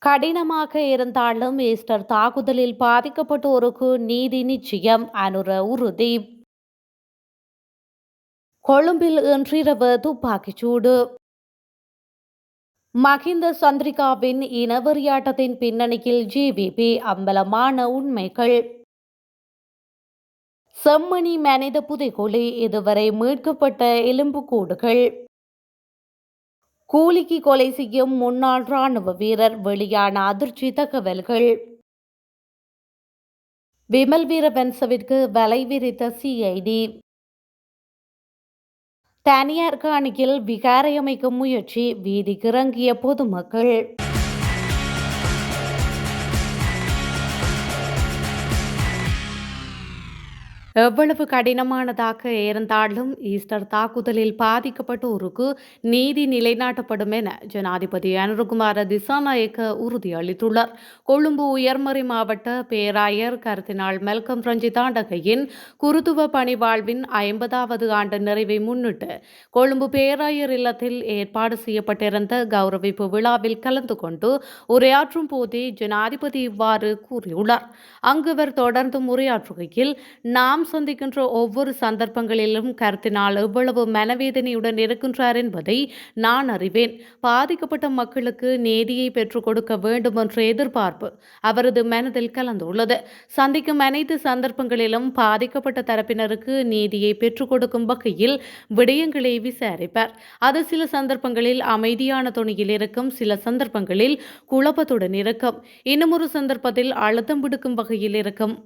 கடினமாக இருந்தாலும் ஈஸ்டர் தாக்குதலில் பாதிக்கப்பட்டோருக்கு நீதி நிச்சயம் அனுர உறுதி. கொழும்பில் இன்றிரவு துப்பாக்கிச்சூடு. மஹிந்த சந்திரிகாவின் இனவெறியாட்டத்தின் பின்னணியில் ஜேவிபி அம்பலமான உண்மைகள். செம்மணி மனித புதைகுழி இதுவரை மீட்கப்பட்ட எலும்புக்கூடுகள். கூலிக்கு கொலை செய்யும் முன்னாள் ராணுவ வீரர் வெளியான அதிர்ச்சி தகவல்கள். விமல் வீரவன்சவிற்கு வலை விரித்த சிஐடி. தனியார் காணியில் விகாரை அமைக்கும் முயற்சி, வீதிக்கு இறங்கிய பொதுமக்கள். எவ்வளவு கடினமானதாக இருந்தாலும் ஈஸ்டர் தாக்குதலில் பாதிக்கப்பட்டோருக்கு நீதி நிலைநாட்டப்படும் என ஜனாதிபதி அனுரகுமார திசாநாயக்க உறுதியளித்துள்ளார். கொழும்பு உயர்மறை மாவட்ட பேராயர் கர்தினால் மெல்கம் ரஞ்சித் ஆண்டகையின் குருத்துவ பணிவாழ்வின் 50வது ஆண்டு நிறைவை முன்னிட்டு கொழும்பு பேராயர் இல்லத்தில் ஏற்பாடு செய்யப்பட்டிருந்த கௌரவிப்பு விழாவில் கலந்து கொண்டு உரையாற்றும் போதே ஜனாதிபதி இவ்வாறு கூறியுள்ளார். அங்கு அவர் தொடர்ந்து உரையாற்றுகையில், நாம் சந்திக்கின்ற ஒவ்வொரு சந்தர்ப்பங்களிலும் கர்தினால் எவ்வளவு மனவேதனையுடன் இருக்கின்றார் என்பதை நான் அறிவேன். பாதிக்கப்பட்ட மக்களுக்கு நீதியை பெற்றுக் கொடுக்க வேண்டும் என்ற எதிர்பார்ப்பு அவரது மனதில் கலந்துள்ளது. சந்திக்கும் அனைத்து சந்தர்ப்பங்களிலும் பாதிக்கப்பட்ட தரப்பினருக்கு நீதியை பெற்றுக் கொடுக்கும் வகையில் விடயங்களை விசாரிப்பார். அது சில சந்தர்ப்பங்களில் அமைதியான தொனியில் இருக்கும், சில சந்தர்ப்பங்களில் குழப்பத்துடன் இருக்கும், இன்னும் ஒரு சந்தர்ப்பத்தில் அழுத்தம் விடுக்கும் வகையில் இருக்கும்.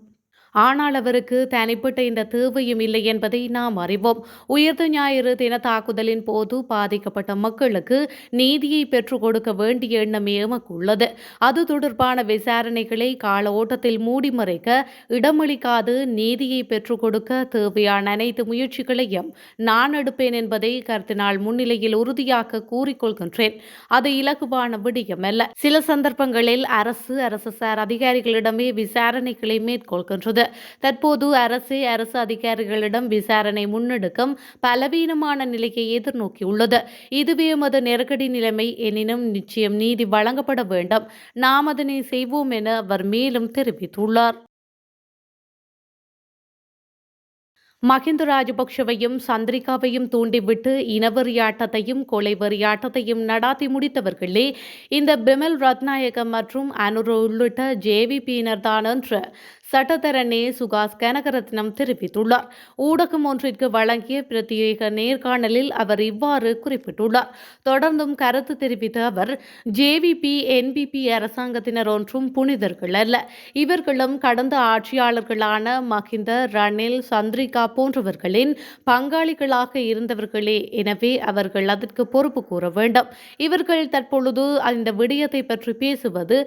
ஆனால் அவருக்கு தனிப்பட்ட இந்த தேவையும் இல்லை என்பதை நாம் அறிவோம். உயிர்த்த ஞாயிறு தின தாக்குதலின் போது பாதிக்கப்பட்ட மக்களுக்கு நீதியை பெற்றுக் கொடுக்க வேண்டிய எண்ணமே எமக்கு உள்ளது. அது தொடர்பான விசாரணைகளை கால ஓட்டத்தில் மூடி மறைக்க இடமளிக்காது நீதியை பெற்றுக் கொடுக்க தேவையான அனைத்து முயற்சிகளையும் நான் எடுப்பேன் என்பதை கர்தினால் முன்னிலையில் உறுதியாக கூறிக்கொள்கின்றேன். அது இலகுவான விடயமல்ல. சில சந்தர்ப்பங்களில் அரசு சார் அதிகாரிகளிடமே விசாரணைகளை மேற்கொள்கின்றது. தற்போது அரசு அதிகாரிகளிடம் விசாரணை முன்னெடுக்கும் பலவீனமான நிலையை எதிர்நோக்கியுள்ளது. இதுவே எமது நெருக்கடி நிலைமை. எனினும் நிச்சயம் நீதி வழங்கப்பட வேண்டும். நாம் அதனை செய்வோம் என அவர் மேலும் தெரிவித்துள்ளார். மஹிந்த ராஜபக்ஷவையும் சந்திரிகாவையும் தூண்டிவிட்டு இனவெறியாட்டத்தையும் கொலை வெறியாட்டத்தையும் நடாத்தி முடித்தவர்களே இந்த பிமல் ரத்நாயக மற்றும் அனுர உள்ளிட்ட ஜேவிபியினர் தான் என்று சட்டத்தரணி சுகாஸ் கனகரத்னம் தெரிவித்துள்ளார். ஊடகம் ஒன்றிற்கு வழங்கிய பிரத்யேக நேர்காணலில் அவர் இவ்வாறு குறிப்பிட்டுள்ளார். தொடர்ந்தும் கருத்து தெரிவித்த அவர், ஜேவிபி என்பிபி அரசாங்கத்தினர் ஒன்றும் புனிதர்கள் அல்ல. இவர்களும் கடந்த ஆட்சியாளர்களான மஹிந்த, ரணில், சந்திரிகா போன்றவர்களின் பங்காளிகளாக இருந்தவர்களே. எனவே அவர்கள் அதற்கு பொறுப்பு கூற வேண்டும். இவர்கள் தற்பொழுது இந்த விடயத்தை பற்றி பேசுவது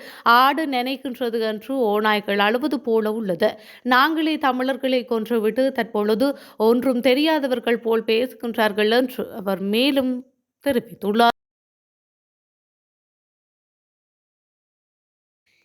ஆடு நினைக்கின்றது என்று ஓநாய்கள் அழுவது போல உள்ளது. நாங்களே தமிழர்களை கொன்றுவிட்டு தற்பொழுது ஒன்றும் தெரியாதவர்கள் போல் பேசுகின்றார்கள் என்று அவர் மேலும் தெரிவித்துள்ளார்.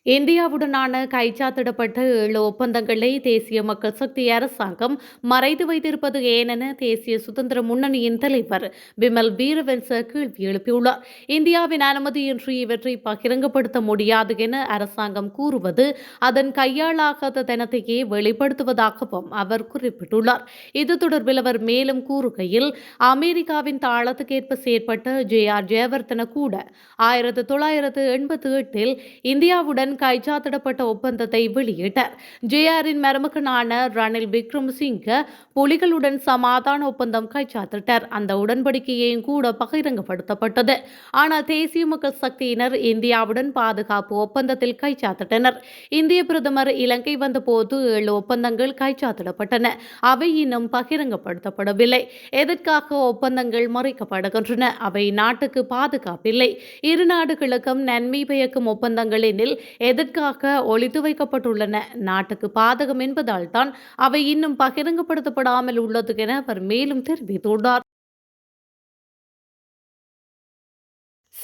இந்தியாவுடனான கைச்சாத்திடப்பட்ட 7 ஒப்பந்தங்களை தேசிய மக்கள் சக்தி அரசாங்கம் மறைத்து வைத்திருப்பது ஏனென தேசிய சுதந்திர முன்னணியின் தலைவர் விமல் வீரவன்ச கேள்வி எழுப்பியுள்ளார். இந்தியாவின் அனுமதியின்றி இவற்றை பகிரங்கப்படுத்த முடியாது என அரசாங்கம் கூறுவது அதன் கையாளாகாத தனத்தையே வெளிப்படுத்துவதாகவும் அவர் குறிப்பிட்டுள்ளார். இது தொடர்பில் அவர் மேலும் கூறுகையில், அமெரிக்காவின் தாளத்துக்கேற்ப செயற்பட்ட ஜே.ஆர். ஜெயவர்தன கூட 1988 இந்தியாவுடன் கைச்சாத்திடப்பட்ட ஒப்பந்தத்தை வெளியிட்டார். ஜே.ஆரின் மருமகனான ரணில் விக்ரமசிங்க புலிகளுடன் சமாதான ஒப்பந்தம் கைச்சாத்திட்டார். அந்த உடன்படிக்கையையும் கூட பகிரங்கப்படுத்தப்பட்டது. ஆனால் தேசிய மக்கள் சக்தியினர் இந்தியாவுடன் பாதுகாப்பு ஒப்பந்தத்தில் கைச்சாத்திட்டனர். இந்திய பிரதமர் இலங்கை வந்தபோது 7 ஒப்பந்தங்கள் கைச்சாத்திடப்பட்டன. அவை இன்னும் பகிரங்கப்படுத்தப்படவில்லை. எதற்காக ஒப்பந்தங்கள் மறைக்கப்படுகின்றன? அவை நாட்டுக்கு பாதுகாப்பில்லை. இரு நாடுகளுக்கும் நன்மை பயக்கும் ஒப்பந்தங்கள் எனில் எதற்காக ஒளித்து வைக்கப்பட்டுள்ளன? நாட்டுக்கு பாதகம் என்பதால் தான் அவை இன்னும் பகிரங்கப்படுத்தப்படாமல் உள்ளது என அவர் மேலும் தெரிவித்துள்ளார்.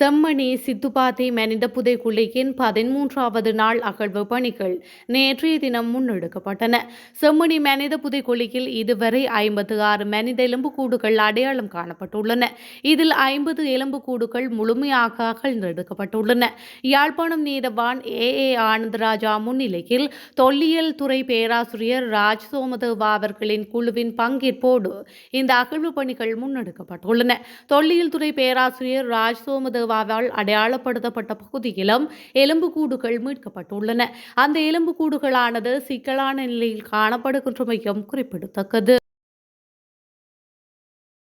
செம்மணி சித்துப்பாத்தி மனித புதைக்குழியின் 13வது நாள் அகழ்வு பணிகள் நேற்றைய தினம் முன்னெடுக்கப்பட்டன. செம்மணி மனித புதைக்குழியில் இதுவரை 56 மனித எலும்புக்கூடுகள் அடையாளம் காணப்பட்டுள்ளன. இதில் 50 எலும்புக்கூடுகள் முழுமையாக அகழ்ந்தெடுக்கப்பட்டுள்ளன. யாழ்ப்பாணம் நீதவான் ஏ ஆனந்தராஜா முன்னிலையில் தொல்லியல் துறை பேராசிரியர் ராஜ் சோமதேவா அவர்களின் குழுவின் பங்கேற்போடு இந்த அகழ்வு பணிகள் முன்னெடுக்கப்பட்டுள்ளன. தொல்லியல் துறை பேராசிரியர் ராஜ் சோமதேவாவால் அடையாளப்படுத்தப்பட்ட பகுதியிலும் எலும்புக்கூடுகள் மீட்கப்பட்டுள்ளன. அந்த எலும்புக்கூடுகளானது சிக்கலான நிலையில் காணப்படுகின்றமையும் குறிப்பிடத்தக்கது.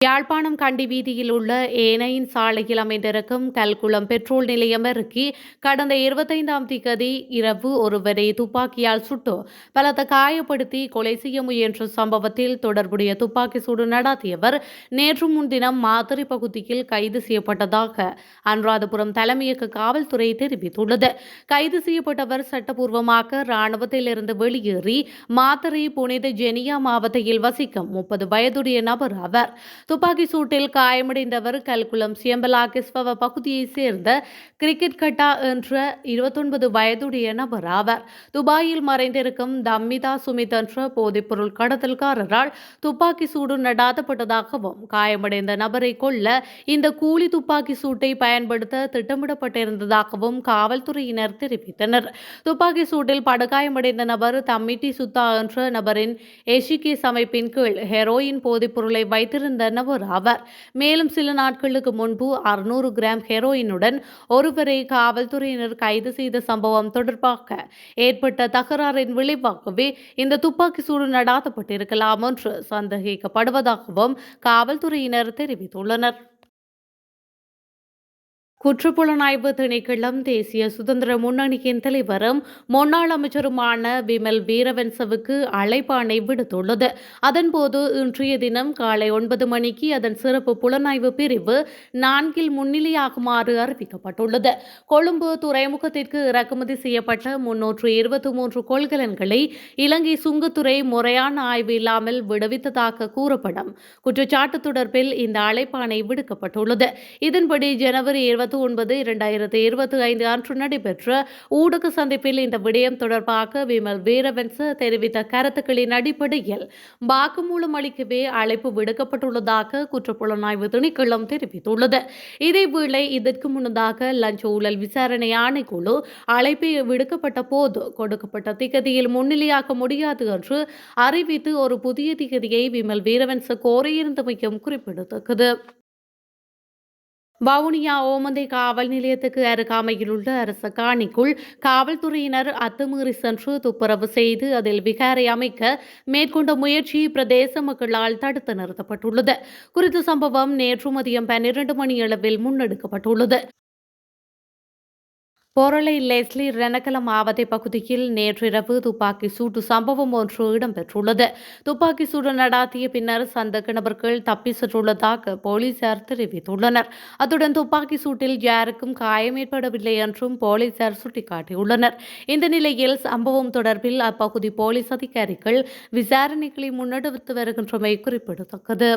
யாழ்ப்பாணம் கண்டி வீதியில் உள்ள ஏனையின் சாலையில் அமைந்திருக்கும் கல்குளம் பெட்ரோல் நிலையம் அருகே கடந்த 25ஆம் திகதி இரவு ஒருவரை துப்பாக்கியால் சுட்டு பலத்த காயப்படுத்தி கொலை செய்ய முயன்ற சம்பவத்தில் தொடர்புடைய துப்பாக்கி சூடு நடாத்தியவர் நேற்று முன்தினம் மாத்தறை பகுதியில் கைது செய்யப்பட்டதாக அனுராதபுரம் தலைமையக காவல்துறை தெரிவித்துள்ளது. கைது செய்யப்பட்டவர் சட்டப்பூர்வமாக இராணுவத்திலிருந்து வெளியேறி மாத்தறை புனித ஜெனியா மாவட்டத்தில் வசிக்கும் 30 வயதுடைய நபர் ஆவார். துப்பாக்கி சூட்டில் காயமடைந்தவர் கல்குளம் சியம்பலாகிஸ்வவ பகுதியைச் சேர்ந்த கிரிக்கெட் கட்டா என்ற 29 வயதுடைய நபர் ஆவார். துபாயில் மறைந்திருக்கும் தம்மிதா சுமித் என்ற போதைப்பொருள் கடத்தல்காரரால் துப்பாக்கி சூடு நடாத்தப்பட்டதாகவும் காயமடைந்த நபரை கொல்ல இந்த கூலி துப்பாக்கி சூட்டை பயன்படுத்த திட்டமிடப்பட்டிருந்ததாகவும் காவல்துறையினர் தெரிவித்தனர். துப்பாக்கி சூட்டில் படுகாயமடைந்த நபர் தம்மிட்டி சுத்தா என்ற நபரின் எஷிகேஸ் அமைப்பின் கீழ் ஹெரோயின் போதைப்பொருளை வைத்திருந்த நபர் ஆவார். மேலும் சில நாட்களுக்கு முன்பு 600 கிராம் ஹெரோயினுடன் ஒருவரை காவல்துறையினர் கைது செய்த சம்பவம் தொடர்பாக ஏற்பட்ட தகராறின் விளைவாகவே இந்த துப்பாக்கி சூடு நடாத்தப்பட்டிருக்கலாம் என்று சந்தேகிக்கப்படுவதாகவும் காவல்துறையினர் தெரிவித்துள்ளனர். குற்றப்புலனாய்வு திணைக்களம் தேசிய சுதந்திர முன்னணியின் தலைவரும் முன்னாள் அமைச்சருமான விமல் வீரவன்சவுக்கு அழைப்பாணை விடுத்துள்ளது. அதன்போது இன்றைய தினம் காலை 9 மணிக்கு அதன் சிறப்பு புலனாய்வு பிரிவு 4 முன்னிலையாகுமாறு அறிவிக்கப்பட்டுள்ளது. கொழும்பு துறைமுகத்திற்கு இறக்குமதி செய்யப்பட்ட 323 கொள்கலன்களை இலங்கை சுங்கத்துறை முறையான ஆய்வு இல்லாமல் விடுவித்ததாக கூறப்படும் குற்றச்சாட்டு தொடர்பில் இந்த அழைப்பாணை விடுக்கப்பட்டுள்ளது. இதன்படி ஜனவரி 29, 2025 அன்று நடைபெற்ற ஊடக சந்திப்பில் இந்த விடயம் தொடர்பாக விமல் வீரவன்ச தெரிவித்த கருத்துக்களின் அடிப்படையில் வாக்குமூலம் அளிக்கவே அழைப்பு விடுக்கப்பட்டுள்ளதாக குற்றப்புலனாய்வு திணைக்களம் தெரிவித்துள்ளது. இதேவேளை இதற்கு முன்னதாக லஞ்ச ஊழல் விசாரணை ஆணைக்குழு அழைப்பை விடுக்கப்பட்ட போது கொடுக்கப்பட்ட திகதியில் முன்னிலையாக்க முடியாது என்று அறிவித்து ஒரு புதிய திகதியை விமல் வீரவன்ச கோரியிருந்தமையும் குறிப்பிடத்தக்கது. வவுனியா ஓமந்தை காவல் நிலையத்துக்கு அருகாமையில் உள்ள அரச காணிக்குள் காவல்துறையினர் அத்துமீறி சென்று துப்புரவு செய்து அதில் விகாரை அமைக்க மேற்கொண்ட முயற்சி பிரதேச மக்களால் தடுத்து நிறுத்தப்பட்டுள்ளது. குறித்த சம்பவம் நேற்று மதியம் 12 மணியளவில் முன்னெடுக்கப்பட்டுள்ளது. பொரளை லெஸ்லி ரெனகல மாவட்ட பகுதியில் நேற்றிரவு துப்பாக்கி சூட்டு சம்பவம் ஒன்று இடம்பெற்றுள்ளது. துப்பாக்கி சூடு நடாத்திய பின்னர் சந்தேக நபர்கள் தப்பி சென்றுள்ளதாக போலீசார் தெரிவித்துள்ளனர். அத்துடன் துப்பாக்கி சூட்டில் யாருக்கும் காயம் ஏற்படவில்லை என்றும் போலீசார் சுட்டிக்காட்டியுள்ளனர். இந்த நிலையில் சம்பவம் தொடர்பில் அப்பகுதி போலீஸ் அதிகாரிகள் விசாரணைகளை முன்னெடுத்து வருகின்றமை குறிப்பிடத்தக்கது.